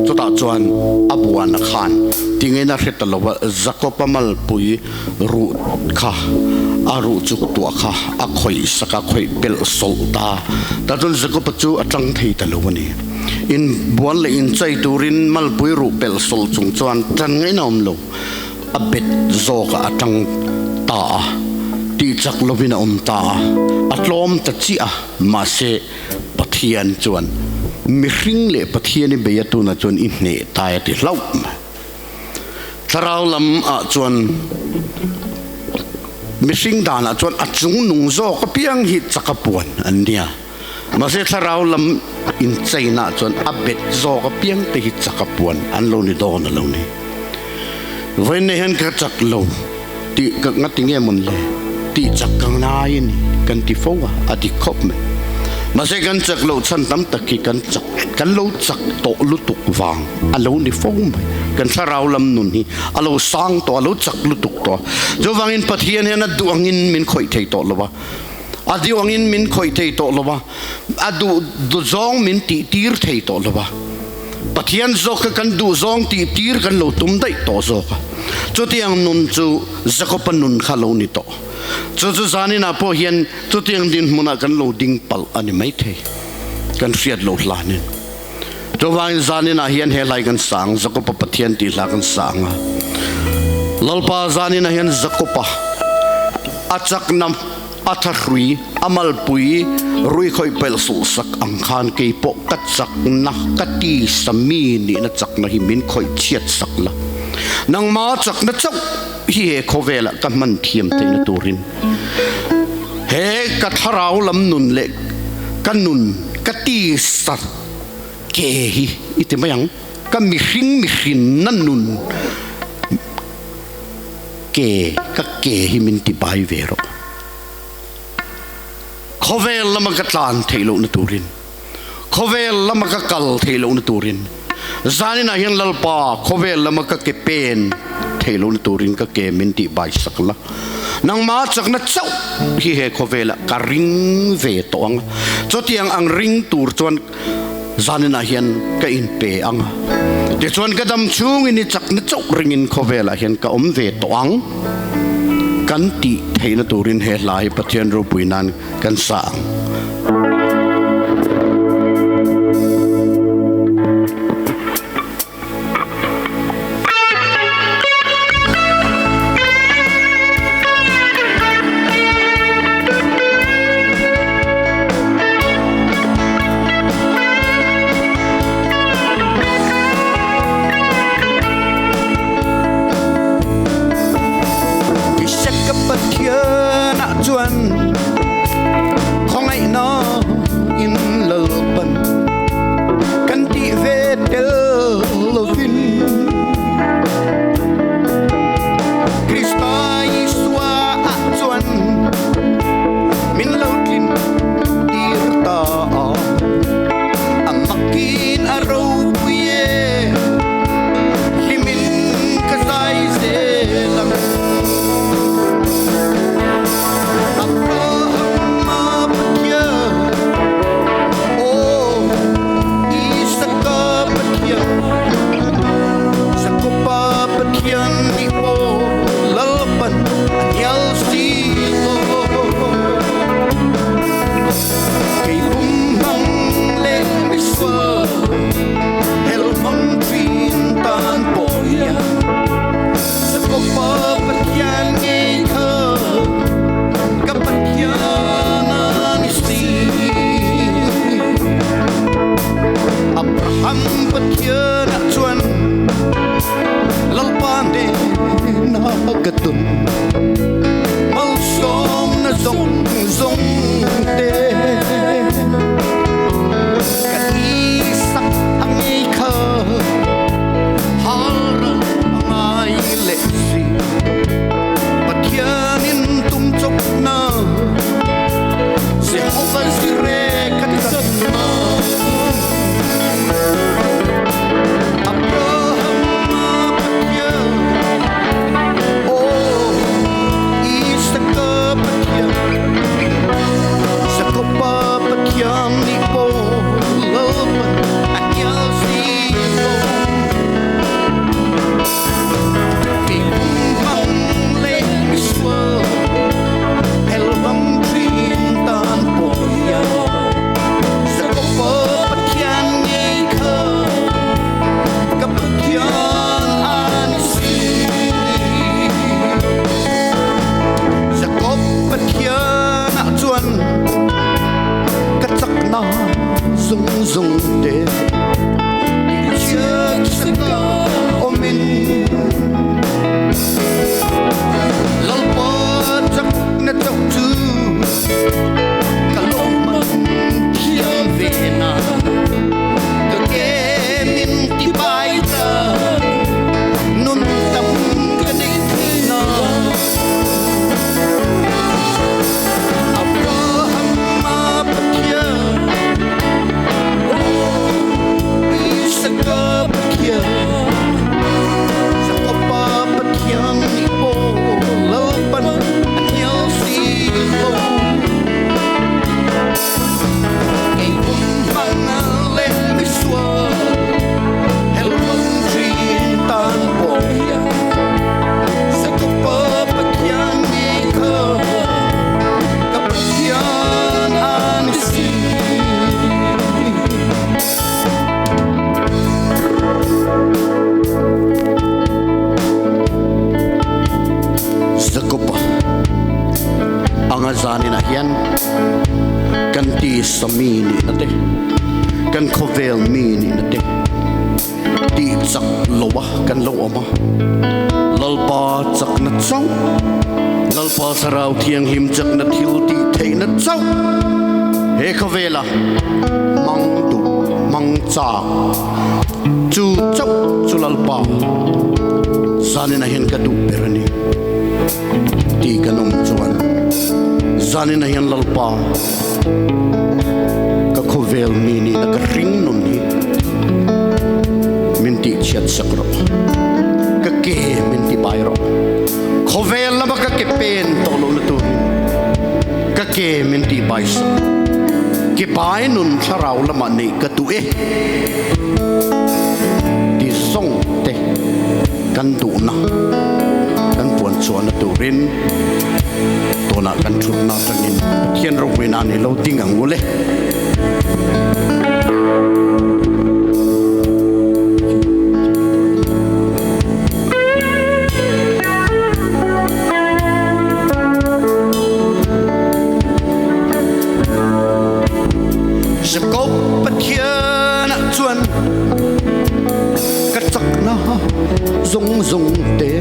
จุดจวนอบัวนักขันที่เงินเรตลว่าจักรพมัลปุยรูค่ะอารูจุกตัวค่ะอาคอยสักคอยเปลโซตาแต่จนจักรพจูอาจังที่ตะลุวันนี้อินบัวเลยอินใจตูรินมัลปุยรูเปลโซจุงจวนจันเงินอมลูอเบ็ดโซกอาจังตาที่จักรวินาอมตาอัตลอมตัดจีอะมาเสปะเทียนจวนมิริงเล่ปะเทียนนี่เบียตุนะจวนอินเนตายติเล่าถ้าเราลำจวนมิริงดานะจวนอัดจุงนุงโซก็เพียงหิตจักรปวนอันเดียมาเสถ้าเราลำอินใจนะจวนอับเบ็ดโซก็เพียงแต่หิตจักรปวนอันโลนิโดนโลนี่วันนี้เห็นกระจักโลที่กังัดติงเงี้ยมันเลยที่จักกังนายนี่กันที่ฟัวอดีคบไหมมาเสกันจักโลฉันตั้มตะกี้กันโลจักโตลุตุกวางอโลนี่ฟัวไหมกันถ้าเราลำนุนนี่อโลสร้างตัวอโลจักลุตุกตัวจงวางอินปะเทียนเนี่ยนะดวงอินมินคอยเทยโตลวะอดีวางอินมินคอยเทยโตลวะอดูจงมินตีร์เทยโตลวะปะเทียนโซกกันดูจงตีร์กันโลตุมได้โตโซกจุดที่ยังนุนจูจักรพนุนข้าโลนี่โตจุดจานี่นะพอเห็นจุดที่ยังดินมุนักันโลดิ่งปัลอันนี้ไม่เทกันเสียดโลลานี่จงวางจานี่นะเห็นเฮลัยกันสังจักรพปะเทียนตีลากันสังลลปาจานี่นะเห็นจักรพอาจักนำอัฐรุยอามัลปุยรุยคอยเปลสุสักอังคารเกยปกกัดจักนักกัดตีสมีนี่นะจักนะหิมินคอยเชียดสักละนางมาจักนะเจ้าเฮโคเวละกันมันเทียมเตนตูรินเฮกัทราวลำนุนเล็กกันนุนกัตีสักเกฮิอิติมายังกันมิรินนั่นนุนเกกัเกฮิมินติบายเวโรโคเวละมันกัตลานเทโลนตูรินโคเวละมันกักลเทโลนตูรินจานี่นะเห็นลลปาโคเวละมันกัเกเป็นเทโลนตูรินกัเกมินติบายสักละนางมาจากนัดเจ้าพี่เฮโคเวละกริงเวตองจดยังอังริงตูร์จวนจานี่นะเห็นกัอินเปอังเดี๋ยวจวนกระดำชูงินจากนัดเจ้าริงอินโคเวละเห็นกัเวตองกันติเทนตูรินเฮลายปะเทียนรูปุยนันกันสาง zung te chiếc sắc ôm mình lal pa chắc na chau chu cả lông mình chiang về na cái kem min ti bai ta nun tâm cái đi na Angazani na hian kan ti sami ni na te kan khovel mi ni na te ti chak lowa kan lo ama lalpa chak na chau lalpa sarau thiang him chak na thil ti thei na chau he khovela mang tu mang cha chu chau chu lalpa zani na hian ka du perani ti kanom chuan zani na hian lalpa ka khovel mi ni na ka ring nun ni min ti chiat sakro ka ke min ti bai ro khovel na ba ka ke pen to lo na tu ka ke min ti bai sa ke bai nun tharau lama nei ka tu e ti song te kan du na kan puan chuan na tu rin tona kan thun na tangin thian ro we na ni lo ting ang ule Sekop pathian chuan ka chak na zong zong te